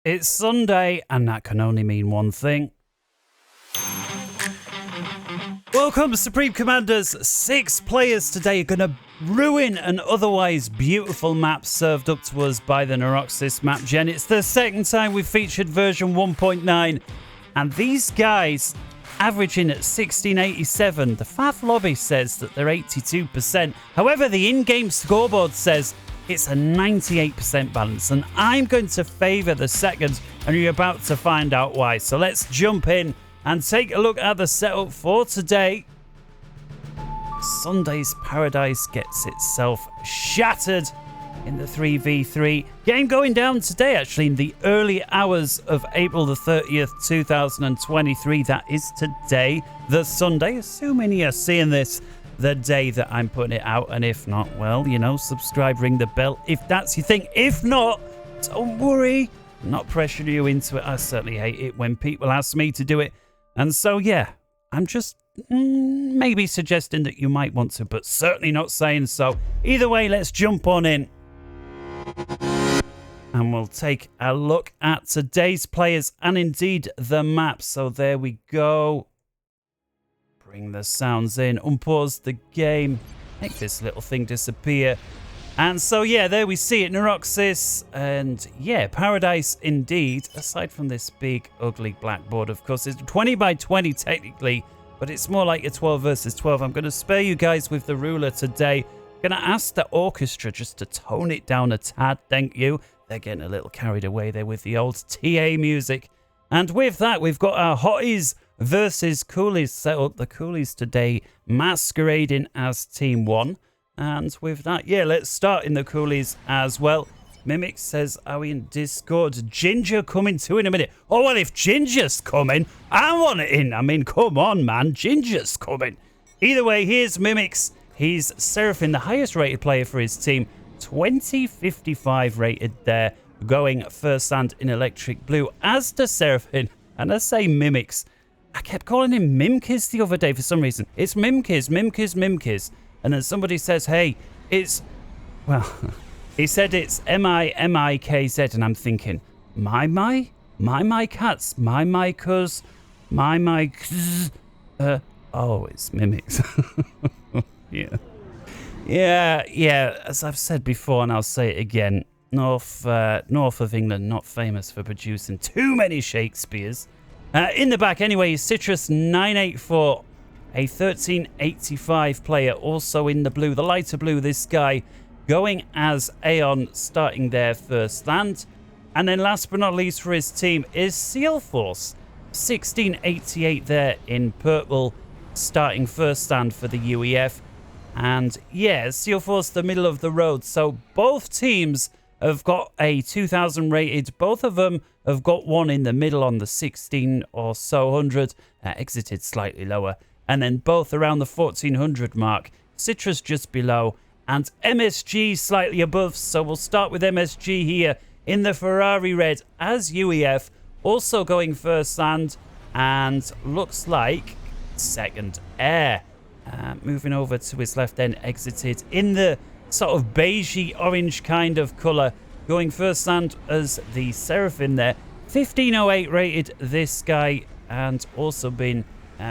It's Sunday, and that can only mean one thing. Welcome, Supreme Commanders. 6 players today are going to ruin an otherwise beautiful map served up to us by the Neuroxis map gen. It's the second time we've featured version 1.9, and these guys averaging at 1687. The FAF lobby says that they're 82%. However, the in-game scoreboard says it's a 98% balance, and I'm going to favour the second, and you're about to find out why. So let's jump in and take a look at the setup for today. Sunday's Paradise gets itself shattered in the 3v3. Game going down today, actually, in the early hours of April the 30th, 2023. That is today, the Sunday, assuming you're seeing this the day that I'm putting it out. And if not, well, you know, subscribe, ring the bell if that's your thing. If not, don't worry. I'm not pressuring you into it. I certainly hate it when people ask me to do it. And so, yeah, I'm just maybe suggesting that you might want to, but certainly not saying so. Either way, let's jump on in. And we'll take a look at today's players and indeed the map. So there we go. Bring the sounds in. Unpause the game. Make this little thing disappear. And so, yeah, there we see it. Neuroxis. And, yeah, Paradise indeed. Aside from this big, ugly blackboard, of course. It's 20 by 20 technically. But it's more like a 12 versus 12. I'm going to spare you guys with the ruler today. I'm going to ask the orchestra just to tone it down a tad. Thank you. They're getting a little carried away there with the old TA music. And with that, we've got our Hotties versus Coolies set up. The Coolies today masquerading as Team 1. And with that, yeah, let's start in the Coolies as well. Mimic says, are we in Discord? Ginger coming too in a minute. Oh, well, if Ginger's coming, I want it in. I mean, come on, man. Ginger's coming. Either way, here's Mimics. He's Seraphim, the highest rated player for his team. 2055 rated there. Going first stand in Electric Blue. As does Seraphim. And I say Mimics. I kept calling him Mimkiz the other day for some reason. It's Mimkiz, Mimkiz, Mimkiz. And then somebody says, hey, it's... Well, he said it's M-I-M-I-K-Z. And I'm thinking, my cats, my cuz, my cuz. Oh, it's Mimics. Yeah. As I've said before, and I'll say it again, north of England, not famous for producing too many Shakespeares. In the back, anyway, Citrus 984, a 1385 player, also in the blue, the lighter blue. This guy going as Aeon, starting their first stand, and then last but not least for his team is Seal Force, 1688 there in purple, starting first stand for the UEF. And yeah, Seal Force, the middle of the road. So both teams have got a 2000 rated. Both of them have got one in the middle on the 16 or so hundred. Exited slightly lower. And then both around the 1400 mark. Citrus just below. And MSG slightly above. So we'll start with MSG here in the Ferrari red as UEF. Also going first stand. And looks like second air. Moving over to his left, then exited in the sort of beigey orange kind of colour. Going first stand as the Seraphim there. 1508 rated, this guy, and also been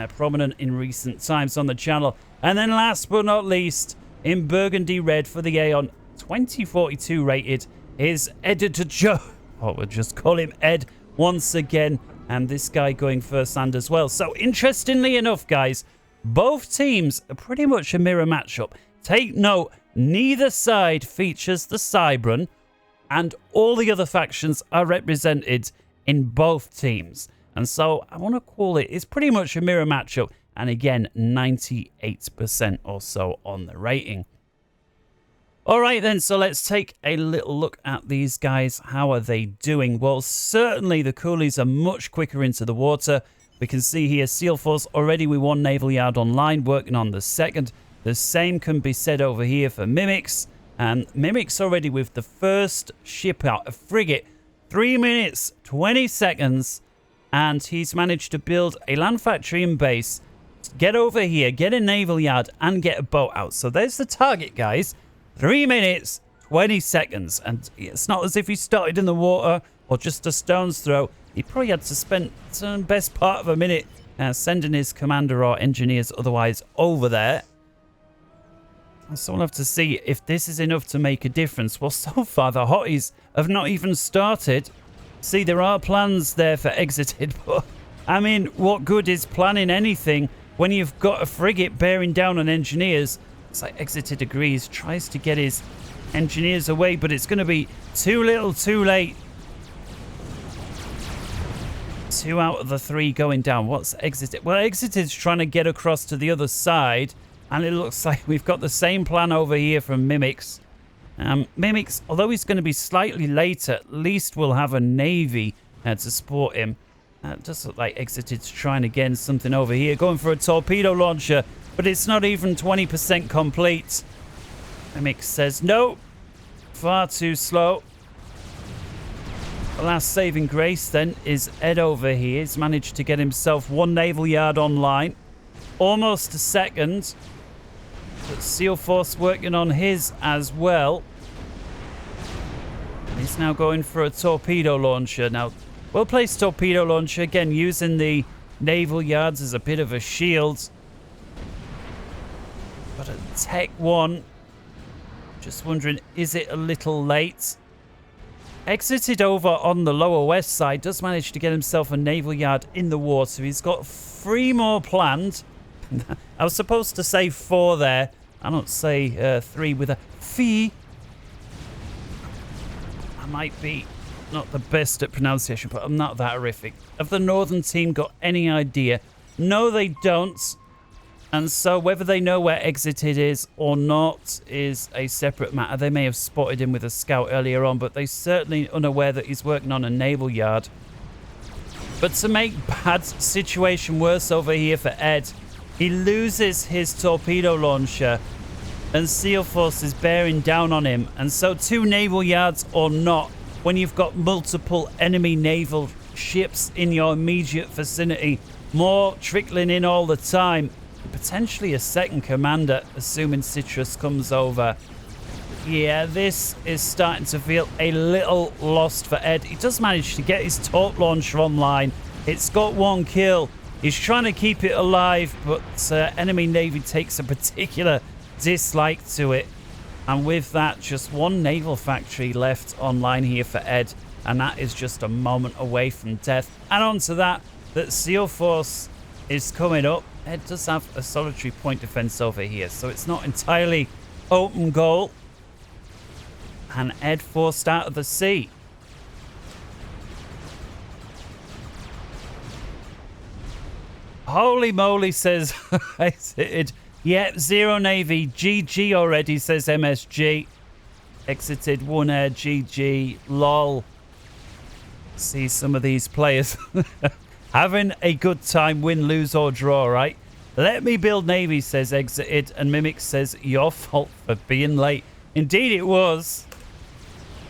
prominent in recent times on the channel. And then last but not least, in burgundy red for the Aeon, 2042 rated, is Editor Joe. Oh, we'll just call him Ed once again. And this guy going first stand as well. So interestingly enough, guys, both teams are pretty much a mirror matchup. Take note, neither side features the Cybran, and all the other factions are represented in both teams. And so I want to call it's pretty much a mirror matchup. And again, 98% or so on the rating. All right, then, so let's take a little look at these guys. How are they doing? Well, certainly the Coolies are much quicker into the water. We can see here Seal Force already with one naval yard online, working on the second. The same can be said over here for Mimics. And Mimics already with the first ship out, a frigate. 3 minutes, 20 seconds. And he's managed to build a land factory and base. Get over here, get a naval yard, and get a boat out. So there's the target, guys. 3 minutes, 20 seconds. And it's not as if he started in the water or just a stone's throw. He probably had to spend the best part of a minute sending his commander or engineers otherwise over there. So we'll have to see if this is enough to make a difference. Well, so far the Hotties have not even started. See, there are plans there for exited, but I mean, what good is planning anything when you've got a frigate bearing down on engineers? It's like exited agrees, tries to get his engineers away, but it's going to be too little too late. 2 out of the 3 going down. What's exited? Well, exited's trying to get across to the other side, and it looks like we've got the same plan over here from Mimics. Mimics, although he's going to be slightly later, at least we'll have a navy to support him. It does look like exited's trying again something over here, going for a torpedo launcher, but it's not even 20% complete. Mimics says no, far too slow. The last saving grace then is Ed over here. He's managed to get himself 1 naval yard online. Almost a second. But Seal Force working on his as well. He's now going for a torpedo launcher. Now, well-placed torpedo launcher. Again, using the naval yards as a bit of a shield. But a Tech 1. Just wondering, is it a little late? Exited over on the lower west side, does manage to get himself a naval yard in the water. He's got 3 more planned. I was supposed to say 4 there. I don't say 3 with a fee. I might be not the best at pronunciation, but I'm not that horrific. Have the northern team got any idea? No, they don't. And so whether they know where exited is or not is a separate matter. They may have spotted him with a scout earlier on, but they're certainly unaware that he's working on a naval yard. But to make bad situation worse over here for Ed, he loses his torpedo launcher and Seal Force is bearing down on him. And so 2 naval yards or not, when you've got multiple enemy naval ships in your immediate vicinity, more trickling in all the time, potentially a second commander, assuming Citrus comes over. Yeah, this is starting to feel a little lost for Ed. He does manage to get his torp launcher online. It's got 1 kill. He's trying to keep it alive, but enemy navy takes a particular dislike to it. And with that, just 1 naval factory left online here for Ed, and that is just a moment away from death. And on to that Seal Force is coming up. Ed does have a solitary point defense over here, so it's not entirely open goal. And Ed forced out of the sea. Holy moly, says exited. Yep, 0 navy. GG already, says MSG. Exited 1 air. GG. Lol. See some of these players having a good time, win, lose or draw, right? Let me build navy, says exited, and Mimic says your fault for being late. Indeed it was.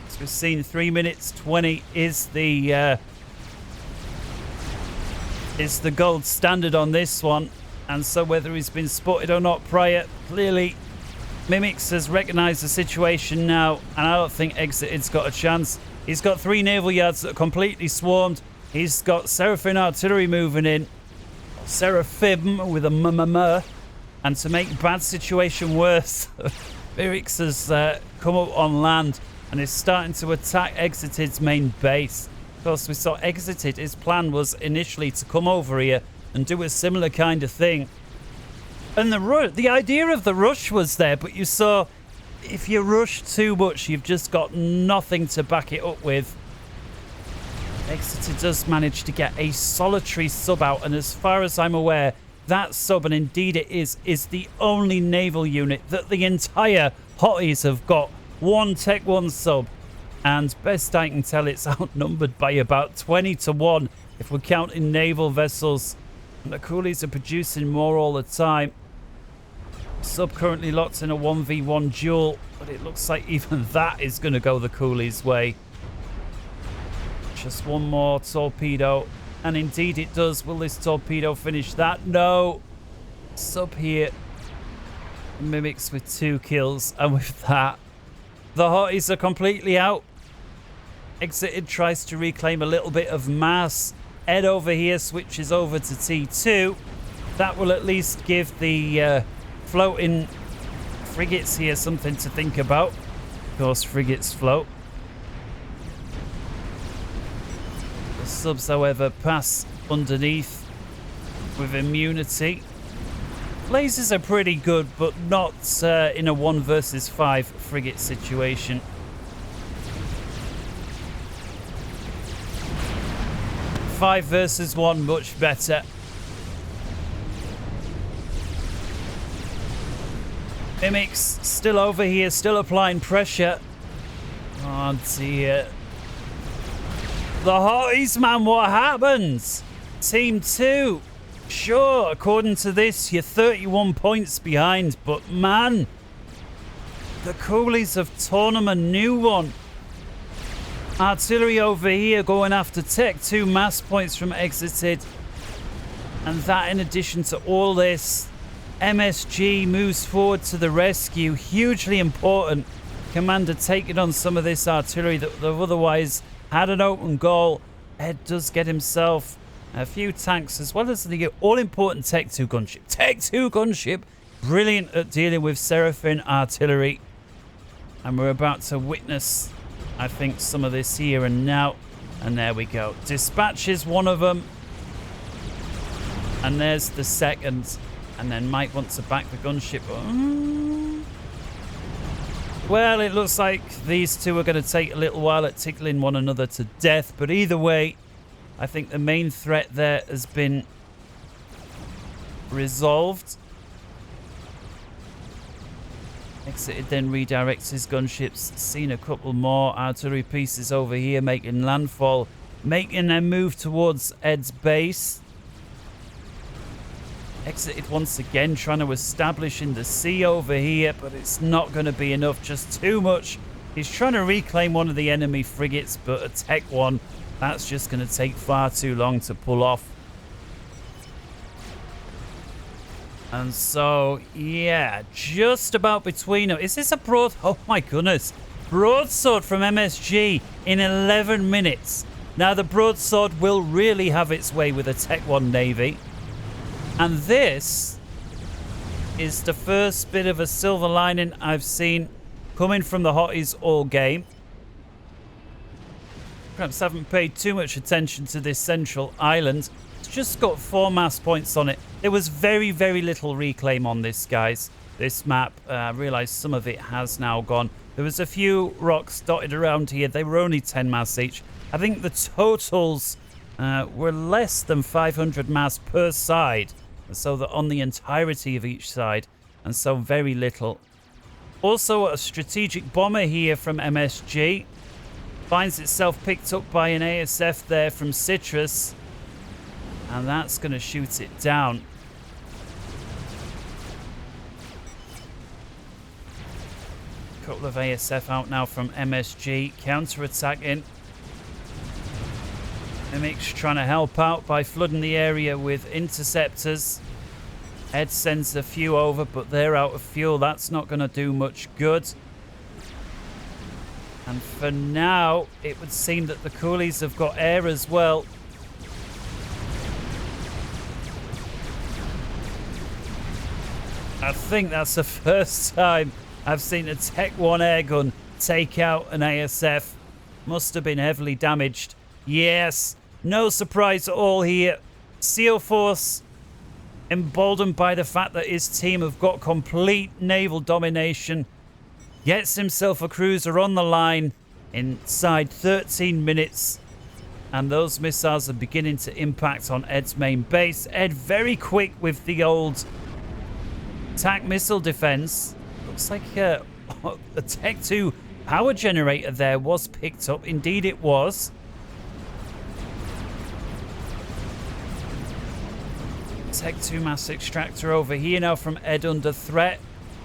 As we've seen, 3 minutes 20 is the gold standard on this one. And so whether he's been spotted or not prior, clearly Mimics has recognized the situation now, and I don't think exited's got a chance. He's got 3 naval yards that are completely swarmed. He's got Seraphim artillery moving in. Seraphim with a m. And to make bad situation worse, Mimics has come up on land and is starting to attack Exited's main base. Of course, we saw Exited. His plan was initially to come over here and do a similar kind of thing. And the idea of the rush was there, but you saw if you rush too much, you've just got nothing to back it up with. Exeter does manage to get a solitary sub out, and as far as I'm aware, that sub, and indeed it is the only naval unit that the entire Hotties have got. 1 Tech 1 sub, and best I can tell, it's outnumbered by about 20 to 1 if we're counting naval vessels. And the Coolies are producing more all the time. Sub currently locked in a 1v1 duel, but it looks like even that is going to go the Coolies' way. Just 1 more torpedo, and indeed it does. Will this torpedo finish that? No. Sub here. Mimics with 2 kills, and with that, the Hotties are completely out. Exited, tries to reclaim a little bit of mass. Ed over here switches over to T2. That will at least give the floating frigates here something to think about. Of course, frigates float. The subs, however, pass underneath with immunity. Lasers are pretty good, but not in a 1 versus 5 frigate situation. Five versus 1, much better. Mimics still over here, still applying pressure. Oh dear. The Hotties, man, what happens? Team 2. Sure, according to this, you're 31 points behind, but man, the Coolies have torn them a new one. Artillery over here going after Tech 2 mass points from Exited. And that in addition to all this, MSG moves forward to the rescue. Hugely important. Commander taking on some of this artillery that would have otherwise had an open goal. Ed does get himself a few tanks as well as the all-important Tech 2 gunship. Tech 2 gunship, brilliant at dealing with Seraphim artillery. And we're about to witness, I think, some of this here and now. And there we go. Dispatches one of them. And there's the second. And then Mike wants to back the gunship. Well, it looks like these two are going to take a little while at tickling one another to death. But either way, I think the main threat there has been resolved. Exited then redirects his gunships. Seen a couple more artillery pieces over here making landfall. Making their move towards Ed's base. Exited once again, trying to establish in the sea over here, but it's not going to be enough, just too much. He's trying to reclaim one of the enemy frigates, but a Tech 1, that's just going to take far too long to pull off. And so, yeah, just about between them. Is this a broad... Oh my goodness. Broadsword from MSG in 11 minutes. Now, the broadsword will really have its way with a Tech 1 Navy. And this is the first bit of a silver lining I've seen coming from the Hotties all game. Perhaps haven't paid too much attention to this central island. It's just got 4 mass points on it. There was very, very little reclaim on this, guys. This map, I realised some of it has now gone. There was a few rocks dotted around here. They were only 10 mass each. I think the totals were less than 500 mass per side. So that on the entirety of each side. And so very little. Also a strategic bomber here from MSG. Finds itself picked up by an ASF there from Citrus. And that's going to shoot it down. A couple of ASF out now from MSG. Counter-attacking. Mimics trying to help out by flooding the area with interceptors. Ed sends a few over, but they're out of fuel. That's not going to do much good. And for now, it would seem that the Coolies have got air as well. I think that's the first time I've seen a Tech 1 airgun take out an ASF. Must have been heavily damaged. Yes, no surprise at all here. SEAL Force, emboldened by the fact that his team have got complete naval domination, gets himself a cruiser on the line inside 13 minutes. And those missiles are beginning to impact on Ed's main base. Ed very quick with the old attack missile defense. Looks like a Tech 2 power generator there was picked up. Indeed it was. Tech 2 mass extractor over here now from Ed under threat,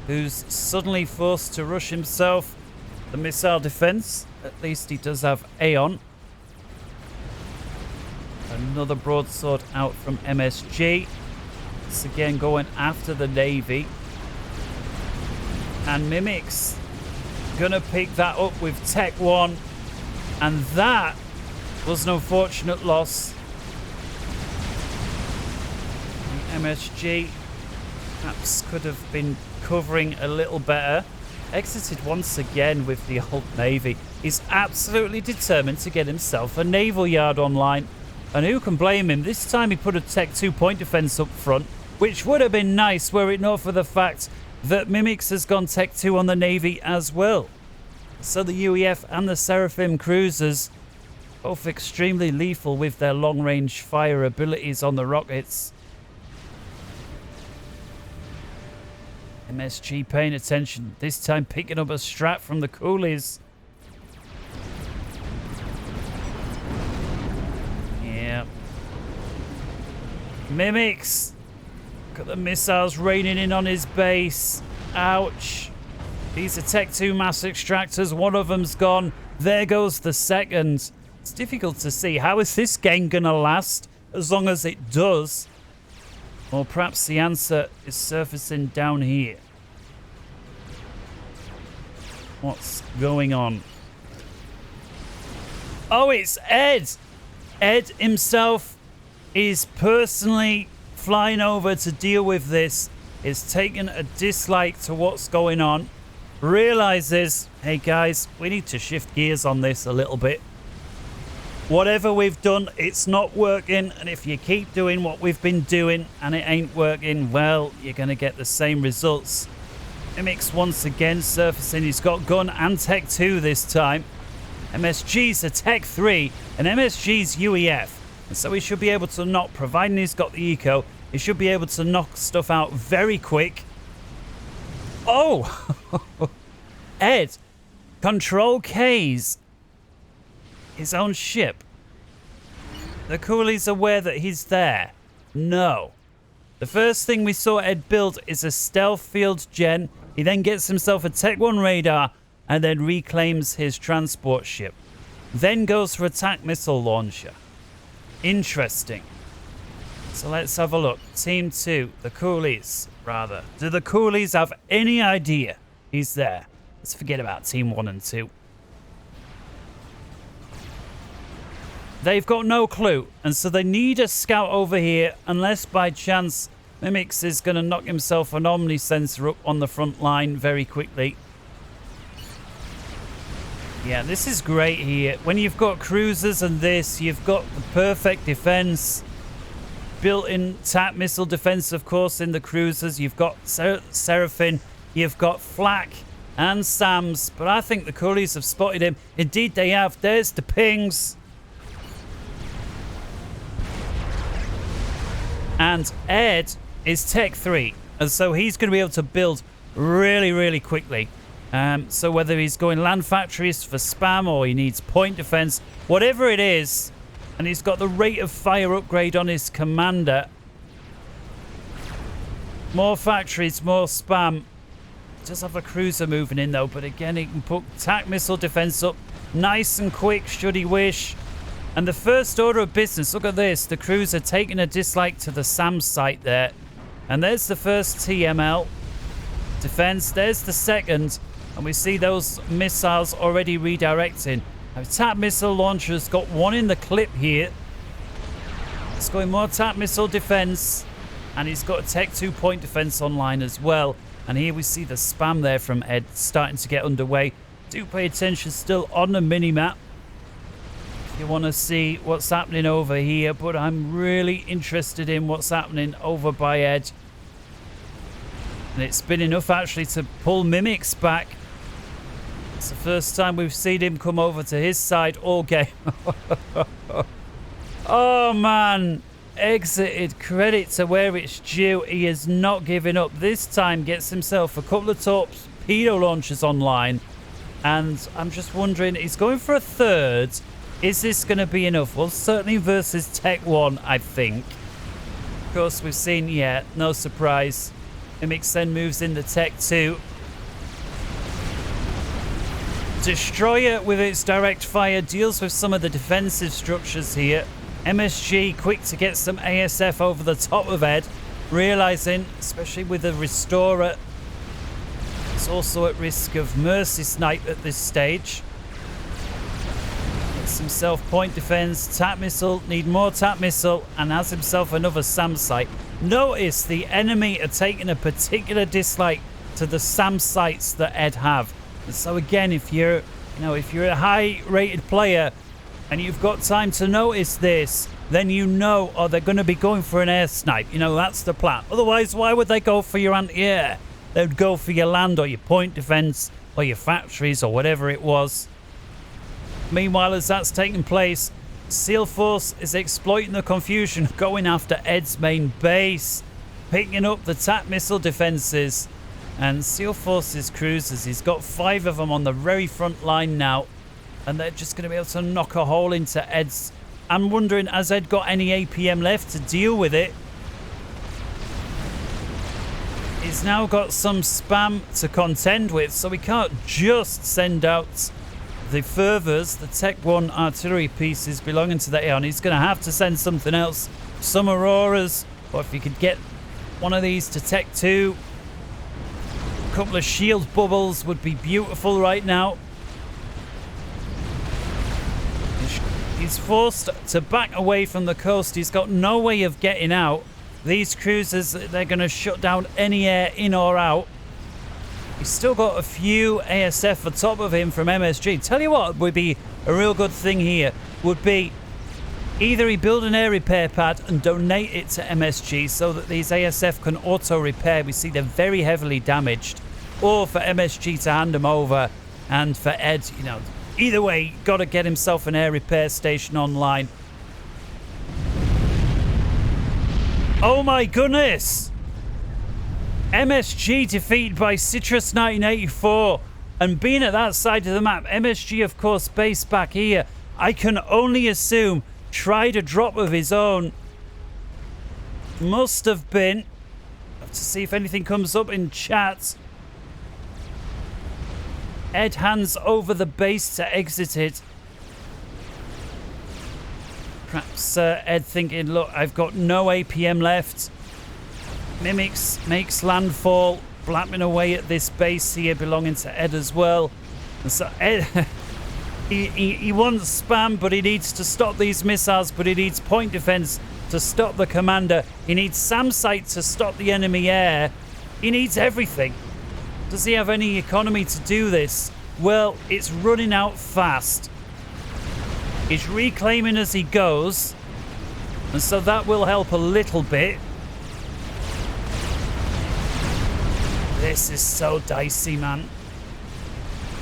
who's suddenly forced to rush himself. The missile defense, at least he does have Aeon. Another broadsword out from MSG. It's again going after the Navy. And Mimics gonna pick that up with Tech 1. And that was an unfortunate loss. The MSG perhaps could have been covering a little better. Exited once again with the old Navy. He's absolutely determined to get himself a naval yard online. And who can blame him? This time he put a Tech 2 point defense up front, which would have been nice were it not for the fact that Mimics has gone Tech 2 on the Navy as well. So the UEF and the Seraphim cruisers, both extremely lethal with their long-range fire abilities on the rockets. MSG paying attention, this time picking up a strat from the Coolies. Yeah. Mimics. Got the missiles raining in on his base. Ouch. These are Tech 2 mass extractors. One of them's gone. There goes the second. It's difficult to see. How is this game going to last as long as it does? Or perhaps the answer is surfacing down here. What's going on? Oh, it's Ed! Ed himself is personally flying over to deal with this. Is taking a dislike to what's going on. Realizes, hey guys, we need to shift gears on this a little bit. Whatever we've done, it's not working, and if you keep doing what we've been doing and it ain't working, well, you're going to get the same results. Mimics once again surfacing. He's got gun and Tech 2 this time. MSG's a Tech 3 and MSG's UEF. And so he should be able to knock, providing he's got the eco, he should be able to knock stuff out very quick. Oh! Ed, Control K's his own ship. The Coolies aware that he's there? No. The first thing we saw Ed build is a stealth field gen. He then gets himself a Tech 1 radar and then reclaims his transport ship. Then goes for attack missile launcher. Interesting. So let's have a look. Team 2, the Coolies, rather. Do the Coolies have any idea he's there? Let's forget about Team 1 and 2. They've got no clue, and so they need a scout over here, unless by chance Mimics is going to knock himself an Omni sensor up on the front line very quickly. Yeah, this is great here. When you've got cruisers and this, you've got the perfect defense. Built-in TAC missile defense, of course, in the cruisers. You've got Seraphim, you've got Flak and Sams, but I think the Coolies have spotted him. Indeed, they have. There's the pings. And Ed is Tech 3, and so he's going to be able to build really, really quickly. So whether he's going land factories for spam or he needs point defense, whatever it is, and he's got the rate of fire upgrade on his commander. More factories, more spam. Does have a cruiser moving in though, but again, he can put TAC missile defense up nice and quick should he wish. And the first order of business, look at this, the cruiser taking a dislike to the SAM site there. And there's the first TML defense, there's the second, and we see those missiles already redirecting. Now, TAC missile launcher's got one in the clip here. It's going more TAC missile defense, and he's got a Tech 2 point defense online as well. And here we see the spam there from Ed starting to get underway. Do pay attention still on the mini-map. You want to see what's happening over here, but I'm really interested in what's happening over by Ed. And it's been enough actually to pull Mimics back. It's the first time we've seen him come over to his side all game. Oh man, exited. Credit to where it's due. He is not giving up. This time gets himself a couple of torpedo launchers online. And I'm just wondering, he's going for a third. Is this going to be enough? Well, certainly versus Tech 1, I think. Of course, we've seen, yeah, no surprise. Mimics then moves into Tech 2. Destroyer, with its direct fire, deals with some of the defensive structures here. MSG, quick to get some ASF over the top of Ed. Realizing, especially with the Restorer, it's also at risk of Mercy Snipe at this stage. himself point defense, tap missile, need more tap missile, and has himself another SAM site. Notice the enemy are taking a particular dislike to the SAM sites that Ed have. And so again, if you're a high-rated player and you've got time to notice this, then you know, oh, they're going to be going for an air snipe. You know, that's the plan. Otherwise, why would they go for your anti-air? They'd go for your land or your point defense or your factories or whatever it was. Meanwhile, as that's taking place, SEAL Force is exploiting the confusion, going after Ed's main base, picking up the TAC missile defenses. And SEAL Force's cruisers, he's got 5 of them on the very front line now. And they're just going to be able to knock a hole into Ed's. I'm wondering, has Ed got any APM left to deal with it? He's now got some spam to contend with, so we can't just send out the fervors, the Tech 1 artillery pieces belonging to the Aeon. He's going to have to send something else. Some Auroras, or if you could get one of these to Tech 2. A couple of shield bubbles would be beautiful right now. He's forced to back away from the coast. He's got no way of getting out. These cruisers, they're going to shut down any air in or out. He's still got a few ASF on top of him from MSG. Tell you what would be a real good thing here would be either he build an air repair pad and donate it to MSG so that these ASF can auto repair. We see they're very heavily damaged. Or for MSG to hand them over, and for Ed, you know, either way, got to get himself an air repair station online. Oh my goodness! MSG defeated by Citrus 1984. And being at that side of the map, MSG, of course, based back here, I can only assume tried a drop of his own. Must have been. Have to see if anything comes up in chat. Ed hands over the base to exit it. Perhaps Ed thinking, look, I've got no APM left. Mimics makes landfall, blapping away at this base here belonging to Ed as well. And so Ed, he wants spam, but he needs to stop these missiles, but he needs point defense to stop the commander. He needs SAM site to stop the enemy air. He needs everything. Does he have any economy to do this? Well, it's running out fast. He's reclaiming as he goes, and so that will help a little bit. This is so dicey, man.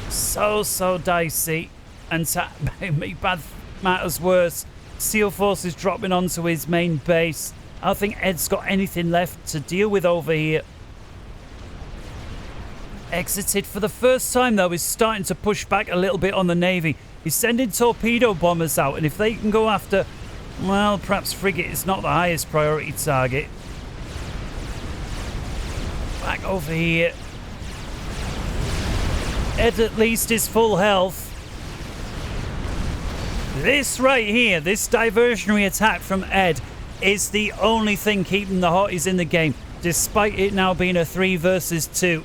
So dicey. And to make bad matters worse, SEAL Force is dropping onto his main base. I don't think Ed's got anything left to deal with over here. Exited for the first time, though. He's starting to push back a little bit on the Navy. He's sending torpedo bombers out, and if they can go after, well, perhaps frigate is not the highest priority target. Back over here. Ed at least is full health. This right here, this diversionary attack from Ed, is the only thing keeping the Hotties in the game, despite it now being a 3 versus 2.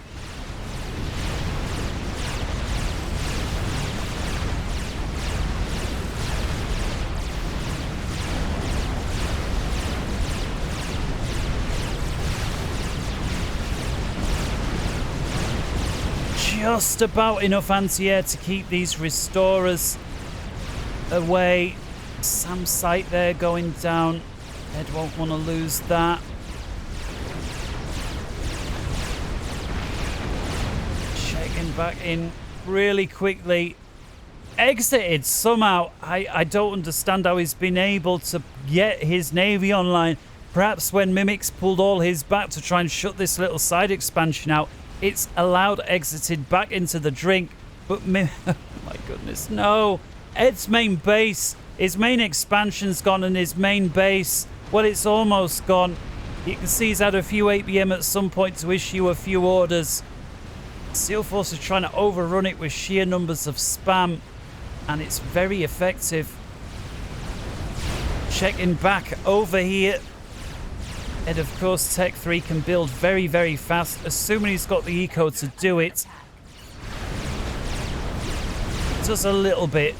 Just about enough anti-air to keep these restorers away. SAM site there going down. Ed won't want to lose that. Checking back in really quickly. Exited somehow. I don't understand how he's been able to get his Navy online. Perhaps when Mimics pulled all his back to try and shut this little side expansion out, it's allowed exited back into the drink. But oh my goodness, no. Ed's main base, his main expansion's gone, and his main base, well, it's almost gone. You can see he's had a few APM at some point to issue a few orders. SEAL Force is trying to overrun it with sheer numbers of spam, and it's very effective. Checking back over here. Ed, of course, Tech 3 can build very, very fast, assuming he's got the eco to do it. Does a little bit.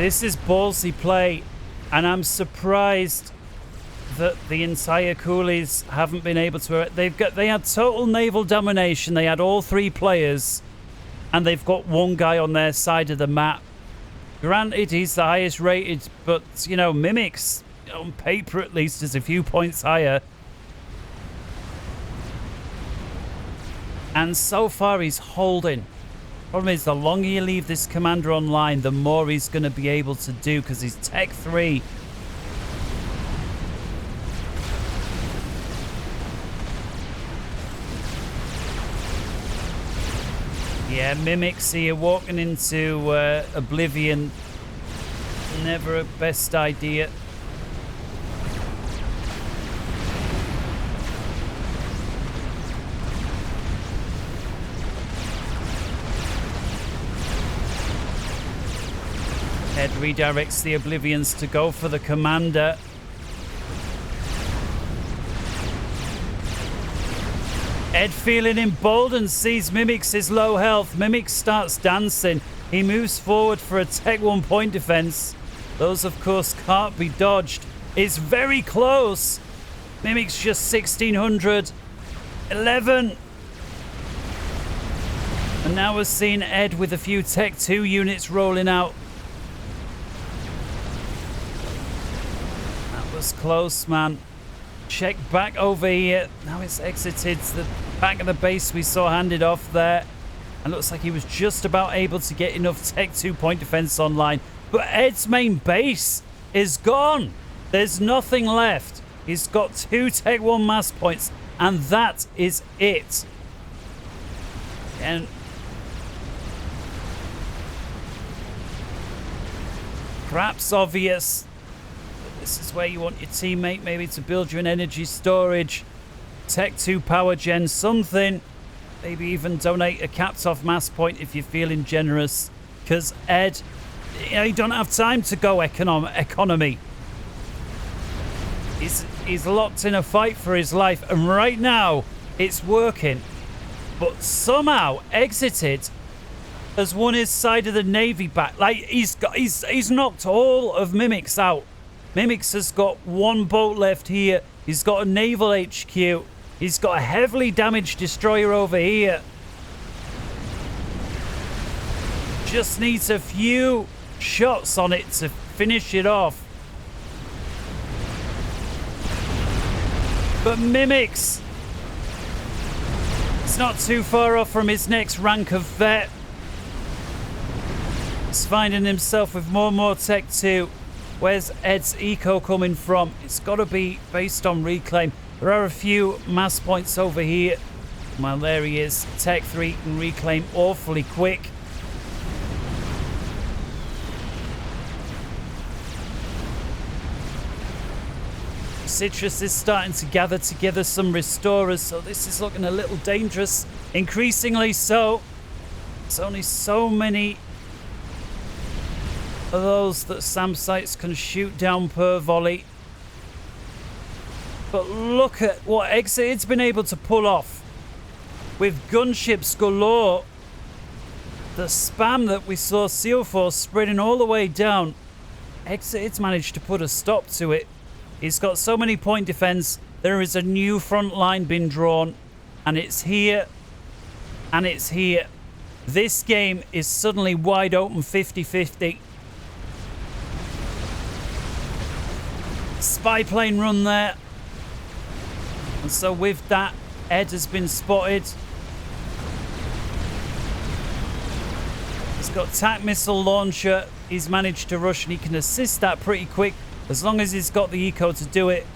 This is ballsy play, and I'm surprised that the entire Coolies haven't been able to. They had total naval domination. They had all 3 players, and they've got 1 guy on their side of the map. Granted, he's the highest rated, but you know, Mimics on paper at least is a few points higher. And so far, he's holding. Problem is, the longer you leave this commander online, the more he's going to be able to do because he's Tech 3. Yeah, Mimics here walking into Oblivion. Never a best idea. Ed redirects the Oblivions to go for the commander. Ed feeling emboldened, sees Mimics is low health. Mimics starts dancing. He moves forward for a Tech 1 point defense. Those, of course, can't be dodged. It's very close. Mimics just 1600. 11. And now we're seeing Ed with a few Tech 2 units rolling out. That was close, man. Check back over here. Now it's exited the back of the base we saw handed off there. And looks like he was just about able to get enough Tech 2 point defense online. But Ed's main base is gone. There's nothing left. He's got 2 Tech 1 mass points. And that is it. And perhaps obvious. This is where you want your teammate maybe to build you an energy storage, Tech 2 power gen, something. Maybe even donate a capped off mass point if you're feeling generous. Because Ed, you don't have time to go economy. He's locked in a fight for his life. And right now, it's working. But somehow, Exited has won his side of the Navy back. Like, he's knocked all of Mimics out. Mimics has got 1 boat left here. He's got a naval HQ. He's got a heavily damaged destroyer over here. Just needs a few shots on it to finish it off. But Mimics, it's not too far off from his next rank of vet. He's finding himself with more and more Tech 2. Where's Ed's eco coming from? It's got to be based on reclaim. There are a few mass points over here. Well, there he is. Tech 3 can reclaim awfully quick. Citrus is starting to gather together some restorers, so this is looking a little dangerous. Increasingly so. There's only so many of those that SAM sites can shoot down per volley. But look at what Exited's been able to pull off. With gunships galore. The spam that we saw Seal Force spreading all the way down. Exited's managed to put a stop to it. He's got so many point defense. There is a new front line being drawn. And it's here. And it's here. This game is suddenly wide open 50-50. Spy plane run there. And so with that, Ed has been spotted. He's got TAC missile launcher. He's managed to rush and he can assist that pretty quick as long as he's got the eco to do it.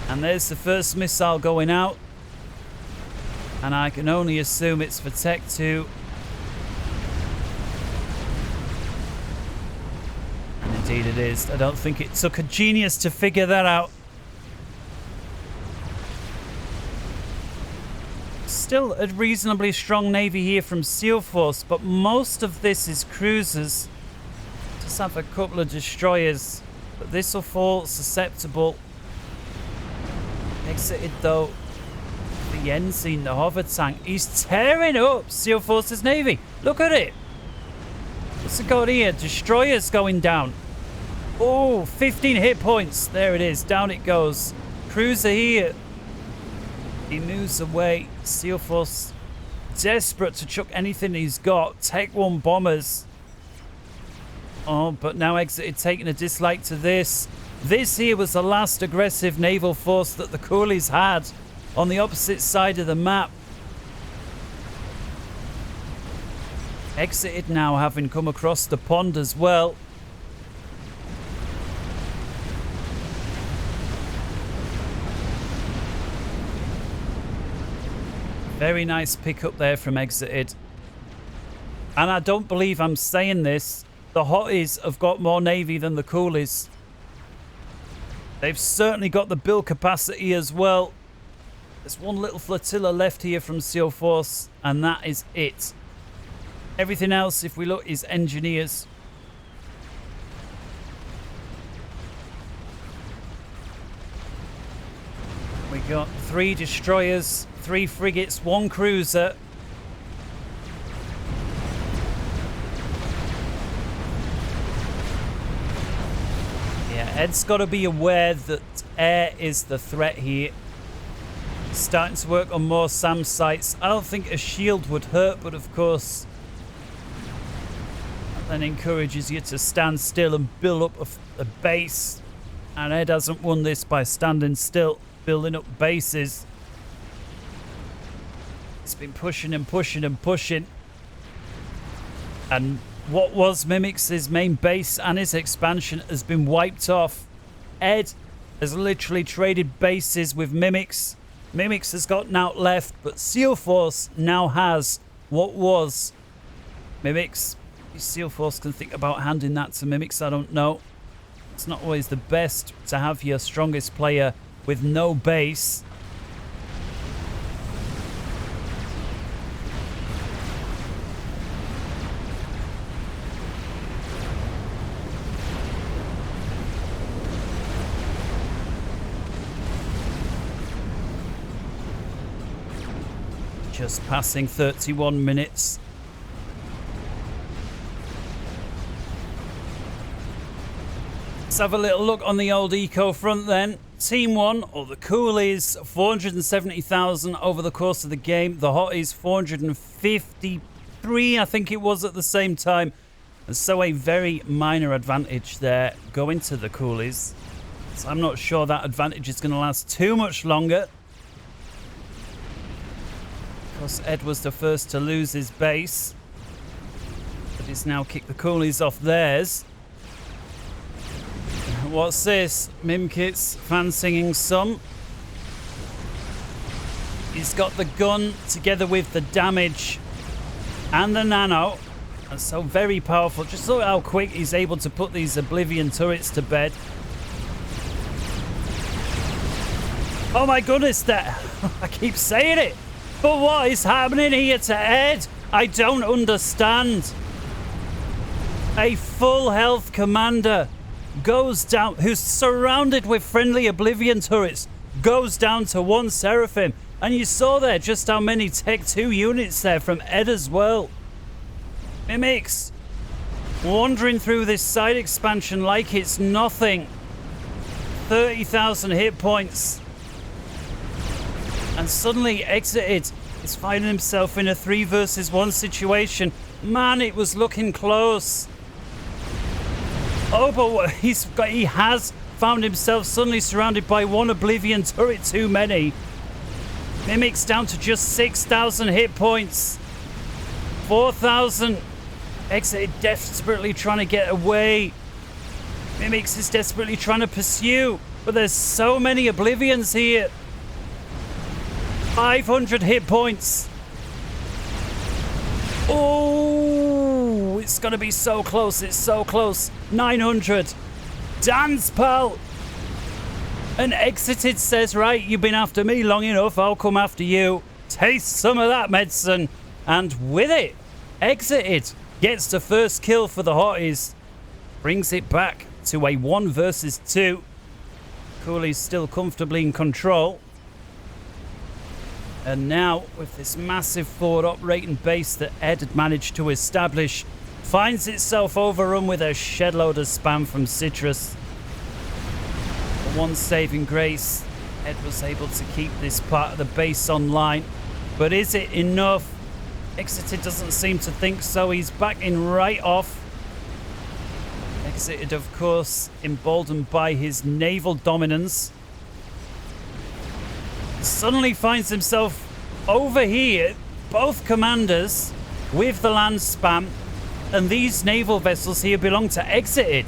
And there's the first missile going out. And I can only assume it's for Tech 2. And indeed it is. I don't think it took a genius to figure that out. Still a reasonably strong navy here from Seal Force, but most of this is cruisers. Just have a couple of destroyers, but this will fall susceptible. Exited though. The Yenzin, the hover tank. He's tearing up Seal Force's navy. Look at it. What's it got here? Destroyer's going down. Oh, 15 hit points. There it is. Down it goes. Cruiser here. He moves away. Seal Force desperate to chuck anything he's got. Tech 1 bombers. Oh, but now Exited taking a dislike to this. This here was the last aggressive naval force that the Coolies had on the opposite side of the map. Exited now, having come across the pond as well. Very nice pickup there from Exited. And I don't believe I'm saying this, the Hotties have got more Navy than the Coolies. They've certainly got the build capacity as well. There's one little flotilla left here from Seal Force, and that is it. Everything else, if we look, is engineers. We got 3 destroyers, 3 frigates, 1 cruiser. Yeah, Ed's got to be aware that air is the threat here. Starting to work on more SAM sites. I don't think a shield would hurt, but of course that then encourages you to stand still and build up a base. And Ed hasn't won this by standing still, building up bases. It's been pushing and pushing and pushing. And what was Mimics' main base and his expansion has been wiped off. Ed has literally traded bases with Mimics. Mimics has got naught left, but Seal Force now has what was Mimics. Seal Force can think about handing that to Mimics, I don't know. It's not always the best to have your strongest player with no base. Just passing 31 minutes. Let's have a little look on the old eco front then. Team 1, or the Coolies, 470,000 over the course of the game. The Hotties, 453, I think it was at the same time. And so a very minor advantage there going to the Coolies. So I'm not sure that advantage is going to last too much longer. Of course, Ed was the first to lose his base. But he's now kicked the Coolies off theirs. What's this? Mimkit's fan singing some. He's got the gun together with the damage and the nano. And so very powerful. Just look how quick he's able to put these Oblivion turrets to bed. Oh my goodness, that I keep saying it. But what is happening here to Ed? I don't understand. A full health commander goes down, who's surrounded with friendly Oblivion turrets, goes down to 1 Seraphim. And you saw there just how many Tech 2 units there from Ed as well. Mimics wandering through this side expansion like it's nothing. 30,000 hit points. And suddenly Exited is finding himself in a 3 versus 1 situation. Man, it was looking close. Oh, but he has found himself suddenly surrounded by 1 Oblivion turret too many. Mimics down to just 6,000 hit points. 4,000. Exited desperately trying to get away. Mimics is desperately trying to pursue. But there's so many Oblivions here. 500 hit points. Oh, it's going to be so close. It's so close. 900. Dance, pal. And Exited says, right, you've been after me long enough. I'll come after you. Taste some of that medicine. And with it, Exited gets the first kill for the Hotties. Brings it back to a 1 versus 2. Coolies still comfortably in control. And now, with this massive forward operating base that Ed had managed to establish, finds itself overrun with a shed load of spam from Citrus. The one saving grace, Ed was able to keep this part of the base online. But is it enough? Exited doesn't seem to think so. He's backing right off. Exited, of course, emboldened by his naval dominance. Suddenly finds himself over here, both commanders with the land spam, and these naval vessels here belong to Exited.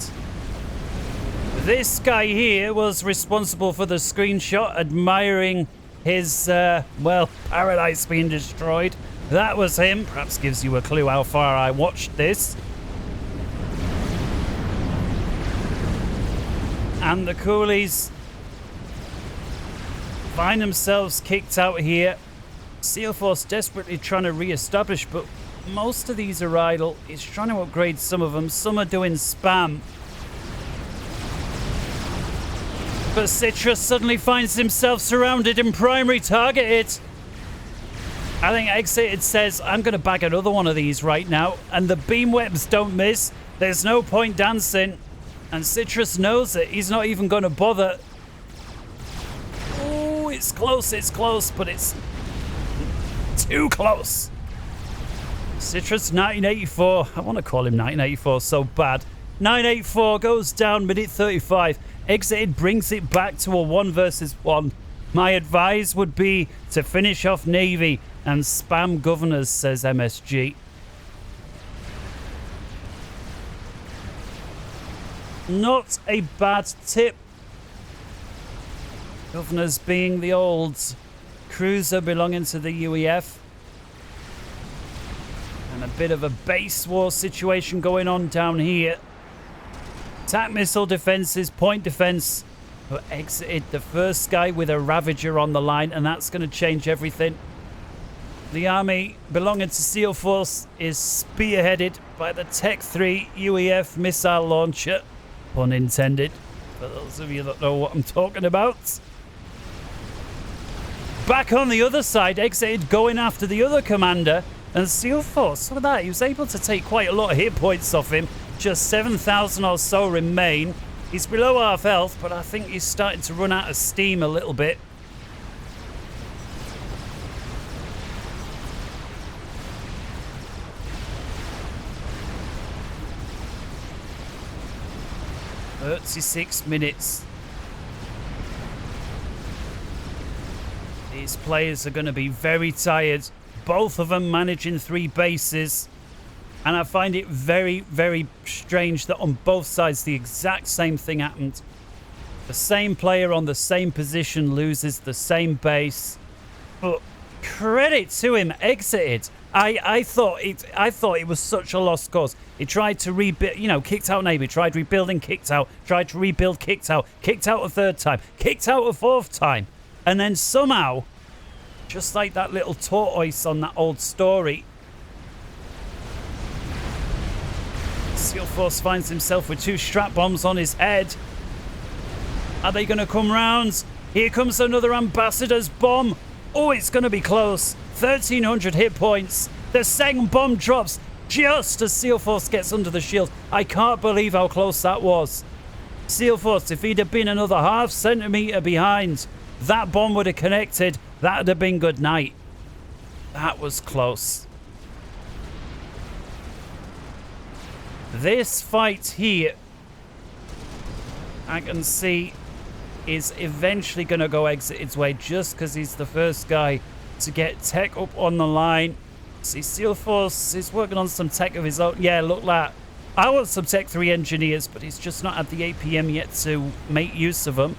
This guy here was responsible for the screenshot, admiring his, well, paradise being destroyed. That was him. Perhaps gives you a clue how far I watched this. And the Coolies find themselves kicked out here. Seal Force desperately trying to re-establish, but most of these are idle. He's trying to upgrade some of them. Some are doing spam. But Citrus suddenly finds himself surrounded and primary targeted. I think Exited says, I'm going to bag another one of these right now. And the beam webs don't miss. There's no point dancing. And Citrus knows it. He's not even going to bother. Oh, it's close, but it's too close. Citrus 1984. I want to call him 1984 so bad. 984 goes down, minute 35. Exited brings it back to a 1 versus 1. My advice would be to finish off Navy and spam governors, says MSG. Not a bad tip. Governors being the old cruiser belonging to the UEF. And a bit of a base war situation going on down here. Attack missile defenses, point defense. But Exited the first guy with a Ravager on the line, and that's going to change everything. The army belonging to SEAL Force is spearheaded by the Tech 3 UEF missile launcher. Pun intended, for those of you that know what I'm talking about. Back on the other side, Exited going after the other commander, and SEAL Force, look at that, he was able to take quite a lot of hit points off him. Just 7,000 or so remain. He's below half health, but I think he's starting to run out of steam a little bit. "36 minutes. These players are going to be very tired. Both of them managing 3 bases. And I find it very, very strange that on both sides the exact same thing happened. The same player on the same position loses the same base. But credit to him, Exited. I thought it was such a lost cause. He tried to rebuild, you know, kicked out Navy, tried rebuilding, kicked out, tried to rebuild, kicked out a 3rd time, kicked out a 4th time. And then somehow, just like that little tortoise on that old story, SEAL Force finds himself with 2 strap bombs on his head. Are they going to come round? Here comes another Ambassador's bomb. Oh, it's going to be close. 1,300 hit points. The 2nd bomb drops just as SEAL Force gets under the shield. I can't believe how close that was. SEAL Force, if he'd have been another ½ centimeter behind, that bomb would have connected. That would have been good night. That was close. This fight here, I can see, is eventually going to go Exited's way just because he's the first guy to get tech up on the line. See, SEAL Force is working on some tech of his own. Yeah, look at that. I want some Tech 3 engineers, but he's just not had the APM yet to make use of them.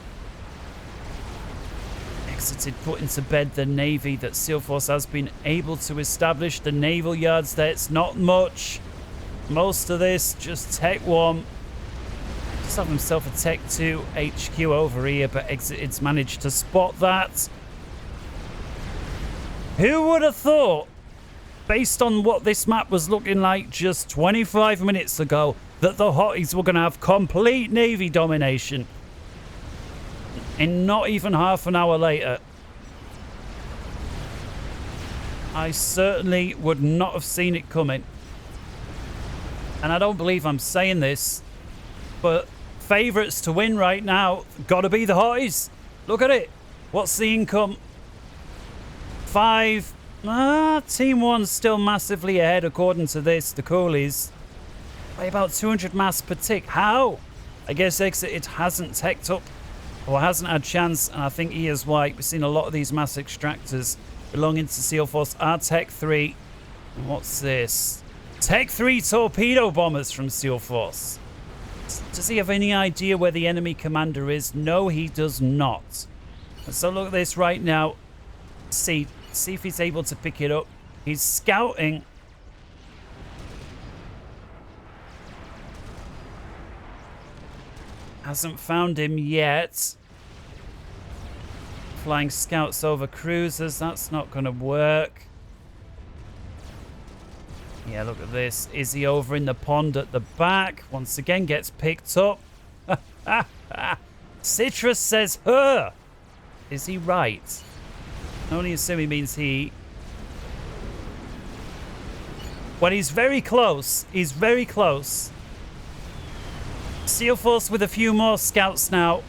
Exited putting to bed the Navy that SEAL Force has been able to establish. The naval yards there, it's not much. Most of this, just Tech 1. Just have himself a Tech 2 HQ over here, but Exited's managed to spot that. Who would have thought, based on what this map was looking like just 25 minutes ago, that the Hotties were going to have complete Navy domination? And not even half an hour later. I certainly would not have seen it coming. and I don't believe I'm saying this, but favourites to win right now, gotta be the Hotties. Look at it. What's the income? 5. Team 1's still massively ahead according to this, the Coolies. By about 200 mass per tick. How? I guess Exited hasn't teched up or hasn't had chance, and I think he is why. We've seen a lot of these mass extractors belonging to Seal Force are Tech 3. And what's this? Tech 3 torpedo bombers from Seal Force. Does he have any idea where the enemy commander is? No, he does not. So look at this right now. See if he's able to pick it up. He's scouting. Hasn't found him yet. Flying scouts over cruisers. That's not going to work. Yeah, look at this. Is he over in the pond at the back? Once again gets picked up. Citrus says her. Is he right? Only assume he means he. Well, he's very close. He's very close. Seal Force with a few more scouts now.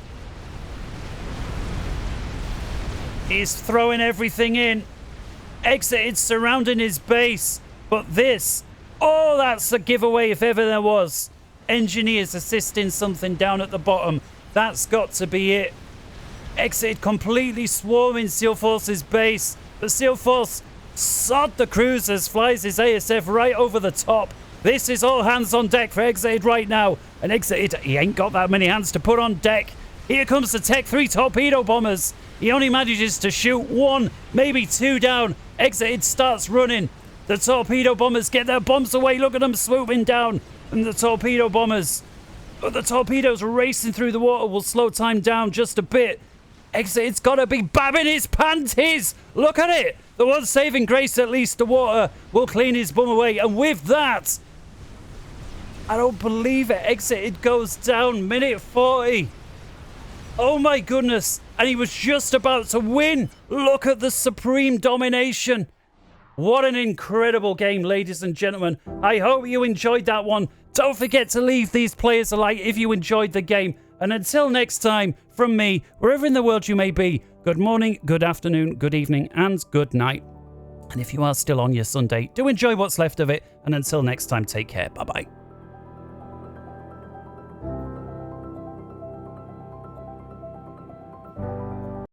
He's throwing everything in. Exited surrounding his base. But this, oh, that's a giveaway if ever there was. Engineers assisting something down at the bottom. That's got to be it. Exited completely swarming Seal Force's base. But Seal Force sod the cruisers, flies his ASF right over the top. This is all hands on deck for Exited right now. And Exited, he ain't got that many hands to put on deck. Here comes the Tech 3 torpedo bombers. He only manages to shoot 1, maybe 2 down. Exited starts running. The torpedo bombers get their bombs away. Look at them swooping down. And the torpedo bombers. But the torpedoes racing through the water will slow time down just a bit. Exited's got to be babbing his panties. Look at it. The one saving grace, at least the water will clean his bum away. And with that, I don't believe it. Exited goes down minute 40. Oh my goodness. And he was just about to win. Look at the supreme domination. What an incredible game, ladies and gentlemen. I hope you enjoyed that one. Don't forget to leave these players a like if you enjoyed the game. And until next time, from me, wherever in the world you may be, good morning, good afternoon, good evening, and good night. And if you are still on your Sunday, do enjoy what's left of it. And until next time, take care. Bye-bye.